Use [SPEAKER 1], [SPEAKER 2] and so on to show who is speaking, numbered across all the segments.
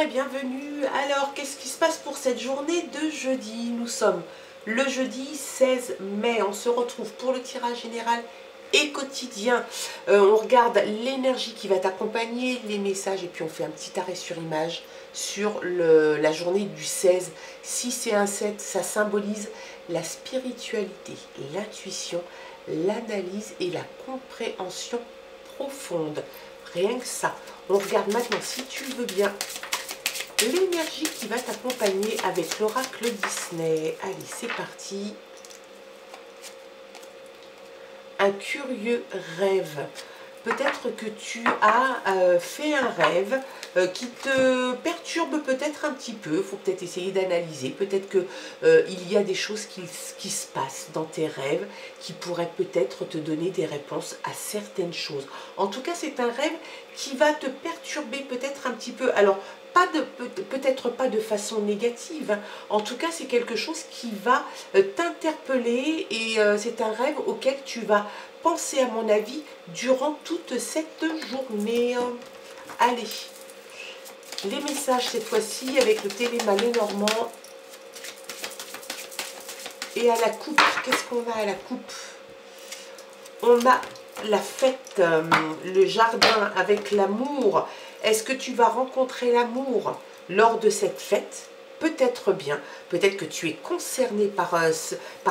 [SPEAKER 1] et bienvenue. Alors, qu'est-ce qui se passe pour cette journée de jeudi? Nous sommes le jeudi 16 mai. On se retrouve pour le tirage général et quotidien. On regarde l'énergie qui va t'accompagner, les messages, et puis on fait un petit arrêt sur image sur la journée du 16. 6 et un 7, ça symbolise la spiritualité, l'intuition, l'analyse et la compréhension profonde. Rien que ça. On regarde maintenant, si tu veux bien, l'énergie qui va t'accompagner avec l'oracle Disney. Allez, c'est parti. Un curieux rêve. Peut-être que tu as fait un rêve qui te perturbe peut-être un petit peu. Il faut peut-être essayer d'analyser. Peut-être qu'il y a des choses qui se passent dans tes rêves qui pourraient peut-être te donner des réponses à certaines choses. En tout cas, c'est un rêve qui va te perturber peut-être un petit peu. Alors, peut-être pas de façon négative. En tout cas, c'est quelque chose qui va t'interpeller et c'est un rêve auquel tu vas penser, à mon avis, durant toute cette journée. Allez, les messages cette fois-ci avec le téléma Lenormand et à la coupe. Qu'est-ce qu'on a à la coupe? On a la fête, le jardin avec l'amour. Est-ce que tu vas rencontrer l'amour lors de cette fête? Peut-être bien, peut-être que tu es concerné par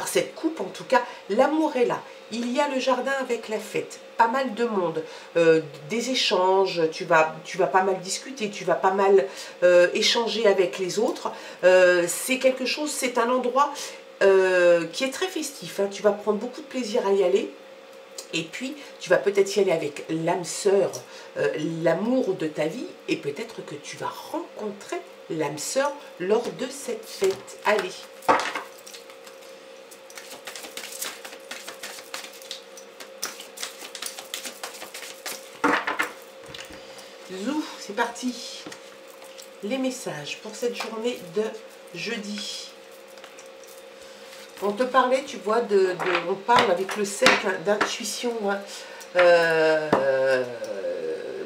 [SPEAKER 1] cette coupe. En tout cas, l'amour est là. Il y a le jardin avec la fête, pas mal de monde, des échanges, tu vas pas mal discuter, tu vas pas mal échanger avec les autres. C'est quelque chose, c'est un endroit qui est très festif, hein. Tu vas prendre beaucoup de plaisir à y aller. Et puis, tu vas peut-être y aller avec l'âme sœur, l'amour de ta vie, et peut-être que tu vas rencontrer l'âme sœur lors de cette fête. Allez. Zou, c'est parti. Les messages pour cette journée de jeudi. On te parlait, tu vois, on parle avec le 7 hein, d'intuition, hein,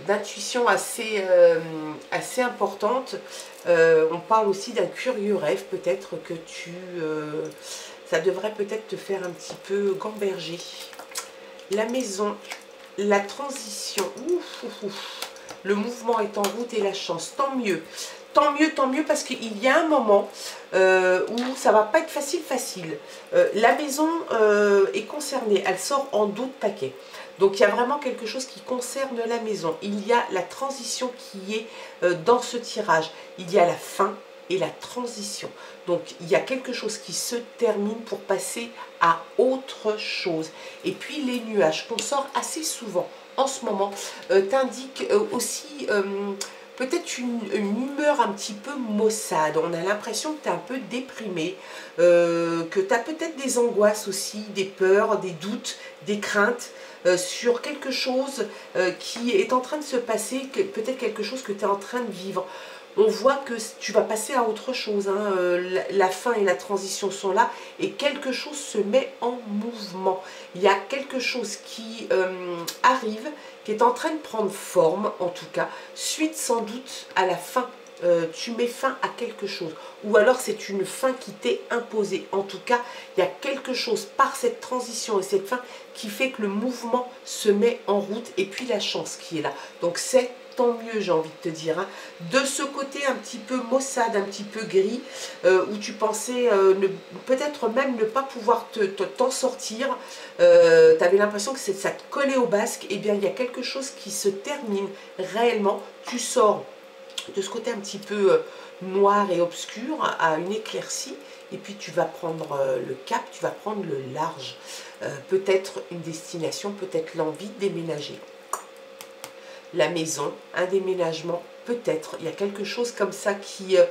[SPEAKER 1] d'intuition assez importante. On parle aussi d'un curieux rêve, peut-être que ça devrait peut-être te faire un petit peu gamberger. La maison, la transition, ouf, ouf, ouf. Le mouvement est en route et la chance, tant mieux. Tant mieux, parce qu'il y a un moment où ça va pas être facile. La maison est concernée, elle sort en d'autres paquets. Donc il y a vraiment quelque chose qui concerne la maison. Il y a la transition qui est dans ce tirage. Il y a la fin et la transition. Donc il y a quelque chose qui se termine pour passer à autre chose. Et puis les nuages qu'on sort assez souvent en ce moment t'indiquent aussi peut-être une humeur un petit peu maussade. On a l'impression que tu es un peu déprimé, que tu as peut-être des angoisses aussi, des peurs, des doutes, des craintes sur quelque chose qui est en train de se passer, peut-être quelque chose que tu es en train de vivre. On voit que tu vas passer à autre chose, hein. La fin et la transition sont là et quelque chose se met en mouvement. Il y a quelque chose qui arrive, qui est en train de prendre forme, en tout cas, suite sans doute à la fin. Tu mets fin à quelque chose, ou alors c'est une fin qui t'est imposée. En tout cas, il y a quelque chose par cette transition et cette fin qui fait que le mouvement se met en route, et puis la chance qui est là. Donc c'est tant mieux, j'ai envie de te dire, hein. De ce côté un petit peu maussade, un petit peu gris, où tu pensais peut-être même ne pas pouvoir t'en sortir, tu avais l'impression que ça te collait au basque, et bien il y a quelque chose qui se termine réellement. Tu sors de ce côté un petit peu noir et obscur à une éclaircie, et puis tu vas prendre le cap, tu vas prendre le large, peut-être une destination, peut-être l'envie de déménager. La maison, un déménagement, peut-être. Il y a quelque chose comme ça qui est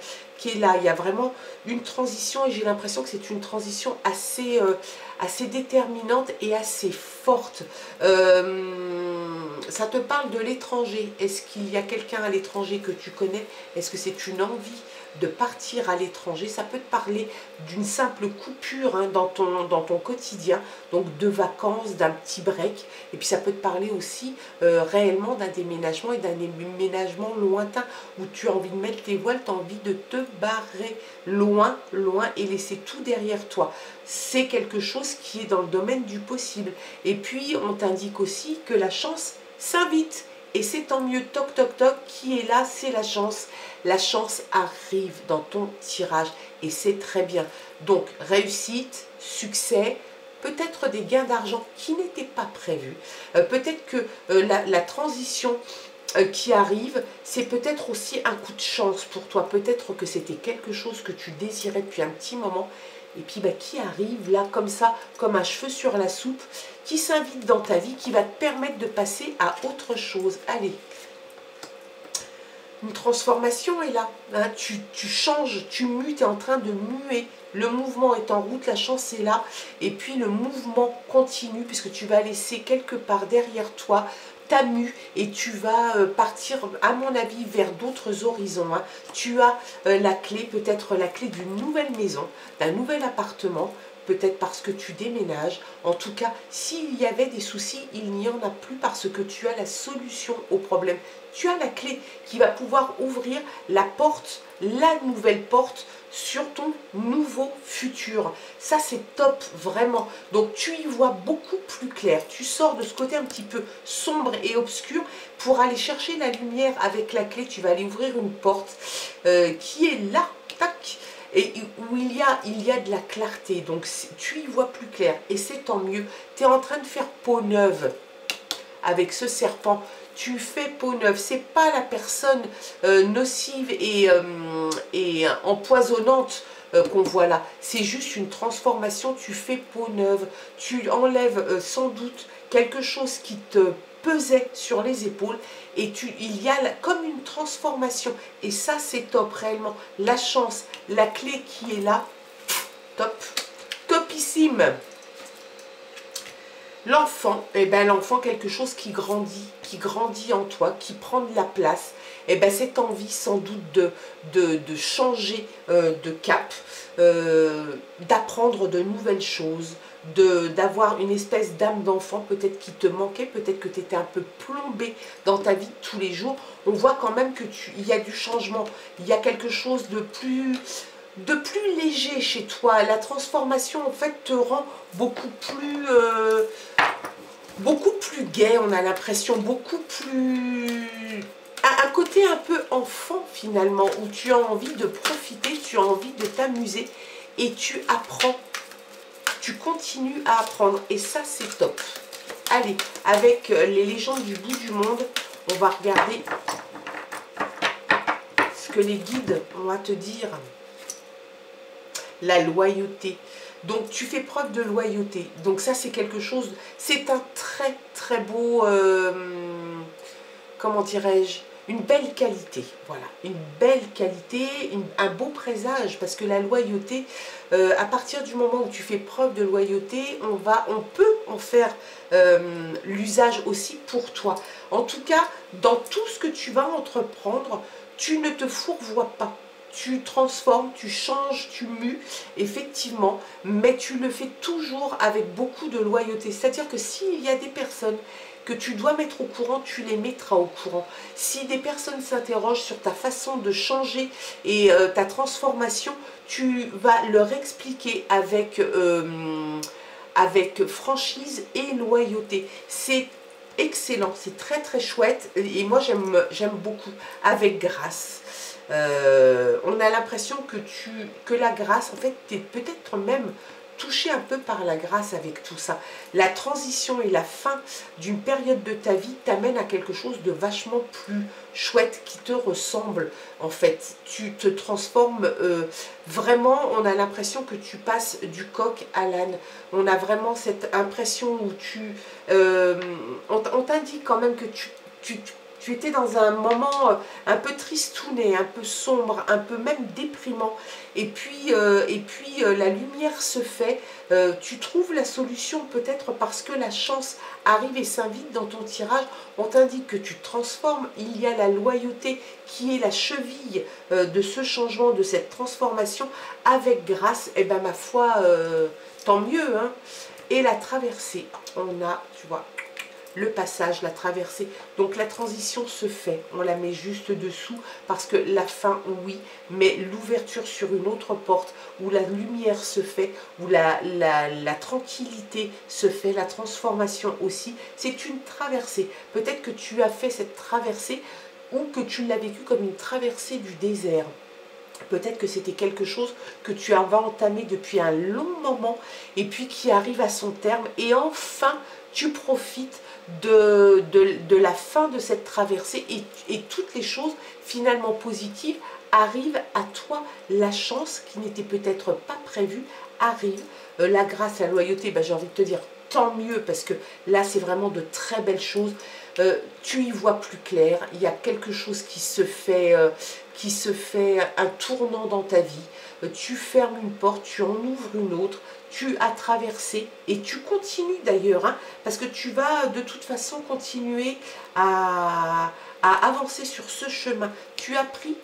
[SPEAKER 1] là. Il y a vraiment une transition, et j'ai l'impression que c'est une transition assez déterminante et assez forte. Ça te parle de l'étranger. Est-ce qu'il y a quelqu'un à l'étranger que tu connais? Est-ce que c'est une envie de partir à l'étranger. Ça peut te parler d'une simple coupure hein, dans ton quotidien, donc de vacances, d'un petit break. Et puis ça peut te parler aussi réellement d'un déménagement et d'un déménagement lointain où tu as envie de mettre tes voiles, tu as envie de te barrer loin, loin et laisser tout derrière toi. C'est quelque chose qui est dans le domaine du possible. Et puis on t'indique aussi que la chance s'invite. Et c'est tant mieux, toc toc toc, qui est là, c'est la chance. La chance arrive dans ton tirage et c'est très bien. Donc réussite, succès, peut-être des gains d'argent qui n'étaient pas prévus. Peut-être que la transition qui arrive, c'est peut-être aussi un coup de chance pour toi. Peut-être que c'était quelque chose que tu désirais depuis un petit moment. Et puis qui arrive là comme ça, comme un cheveu sur la soupe, qui s'invite dans ta vie, qui va te permettre de passer à autre chose. Allez, une transformation est là. Hein, tu changes, tu mues, tu es en train de muer. Le mouvement est en route, la chance est là. Et puis le mouvement continue puisque tu vas laisser quelque part derrière toi ta mue et tu vas partir, à mon avis, vers d'autres horizons. Hein. Tu as la clé, peut-être la clé d'une nouvelle maison, d'un nouvel appartement, peut-être parce que tu déménages. En tout cas, s'il y avait des soucis, il n'y en a plus parce que tu as la solution au problème. Tu as la clé qui va pouvoir ouvrir la porte, la nouvelle porte sur ton nouveau futur. Ça, c'est top, vraiment. Donc, tu y vois beaucoup plus clair. Tu sors de ce côté un petit peu sombre et obscur pour aller chercher la lumière avec la clé. Tu vas aller ouvrir une porte qui est là, tac, et où il y a de la clarté. Donc, tu y vois plus clair et c'est tant mieux. Tu es en train de faire peau neuve avec ce serpent. Tu fais peau neuve, c'est pas la personne nocive et empoisonnante qu'on voit là. C'est juste une transformation, tu fais peau neuve. Tu enlèves sans doute quelque chose qui te pesait sur les épaules et il y a comme une transformation. Et ça, c'est top, réellement. La chance, la clé qui est là, top, topissime. L'enfant, l'enfant, quelque chose qui grandit en toi, qui prend de la place, cette envie sans doute de changer de cap, d'apprendre de nouvelles choses, d'avoir une espèce d'âme d'enfant peut-être qui te manquait, peut-être que tu étais un peu plombé dans ta vie de tous les jours. On voit quand même qu'il y a du changement, il y a quelque chose de plus léger chez toi. La transformation en fait te rend beaucoup plus gai, on a l'impression, beaucoup plus... un côté un peu enfant finalement, où tu as envie de profiter, tu as envie de t'amuser et tu apprends, tu continues à apprendre et ça c'est top. Allez, avec les légendes du bout du monde, on va regarder ce que les guides ont à te dire. La loyauté. Donc tu fais preuve de loyauté. Donc ça c'est quelque chose, c'est un très très beau, comment dirais-je, une belle qualité. Voilà, une belle qualité, un beau présage parce que la loyauté, à partir du moment où tu fais preuve de loyauté, on peut en faire l'usage aussi pour toi. En tout cas, dans tout ce que tu vas entreprendre, tu ne te fourvoies pas. Tu transformes, tu changes, tu mues, effectivement, mais tu le fais toujours avec beaucoup de loyauté. C'est-à-dire que s'il y a des personnes que tu dois mettre au courant, tu les mettras au courant. Si des personnes s'interrogent sur ta façon de changer et ta transformation, tu vas leur expliquer avec franchise et loyauté. C'est excellent, c'est très très chouette et moi j'aime beaucoup, avec grâce. On a l'impression que la grâce, en fait, tu es peut-être même touché un peu par la grâce avec tout ça. La transition et la fin d'une période de ta vie t'amène à quelque chose de vachement plus chouette qui te ressemble. En fait, tu te transformes vraiment, on a l'impression que tu passes du coq à l'âne. On a vraiment cette impression où on t'indique quand même que tu tu étais dans un moment un peu tristounet, un peu sombre, un peu même déprimant. Et puis la lumière se fait, tu trouves la solution peut-être parce que la chance arrive et s'invite dans ton tirage. On t'indique que tu te transformes, il y a la loyauté qui est la cheville de ce changement, de cette transformation avec grâce. Et ben ma foi, tant mieux, hein. Et la traversée, on a, tu vois, le passage, la traversée. Donc la transition se fait, on la met juste dessous parce que la fin, oui, mais l'ouverture sur une autre porte où la lumière se fait, où la tranquillité se fait, la transformation aussi, c'est une traversée. Peut-être que tu as fait cette traversée ou que tu l'as vécu comme une traversée du désert. Peut-être que c'était quelque chose que tu avais entamé depuis un long moment et puis qui arrive à son terme et enfin tu profites de la fin de cette traversée et toutes les choses finalement positives arrivent à toi. La chance qui n'était peut-être pas prévue arrive. La grâce, la loyauté, ben, j'ai envie de te dire tant mieux parce que là c'est vraiment de très belles choses. Tu y vois plus clair, il y a quelque chose qui se fait un tournant dans ta vie. Tu fermes une porte, tu en ouvres une autre, tu as traversé et tu continues d'ailleurs, hein, parce que tu vas de toute façon continuer à avancer sur ce chemin. Tu as pris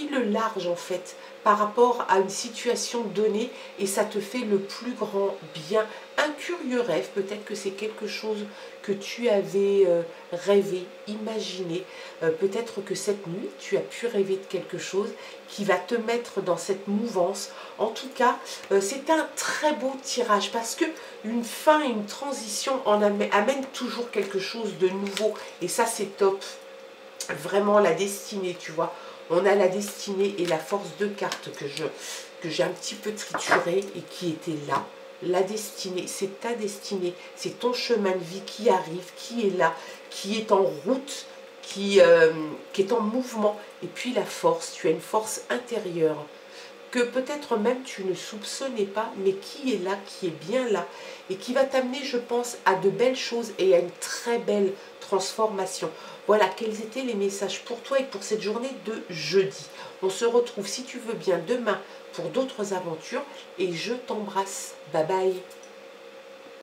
[SPEAKER 1] le large en fait par rapport à une situation donnée et ça te fait le plus grand bien. Un curieux rêve, peut-être que c'est quelque chose que tu avais rêvé, imaginé. Peut-être que cette nuit, tu as pu rêver de quelque chose qui va te mettre dans cette mouvance. En tout cas, c'est un très beau tirage parce que une fin et une transition amène toujours quelque chose de nouveau et ça c'est top. Vraiment la destinée, tu vois. On a la destinée et la force de cartes que j'ai un petit peu trituré et qui était là. La destinée, c'est ta destinée, c'est ton chemin de vie qui arrive, qui est là, qui est en route, qui est en mouvement. Et puis la force, tu as une force intérieure que peut-être même tu ne soupçonnais pas, mais qui est là, qui est bien là, et qui va t'amener, je pense, à de belles choses et à une très belle transformation. Voilà, quels étaient les messages pour toi et pour cette journée de jeudi. On se retrouve, si tu veux bien, demain pour d'autres aventures, et je t'embrasse. Bye bye.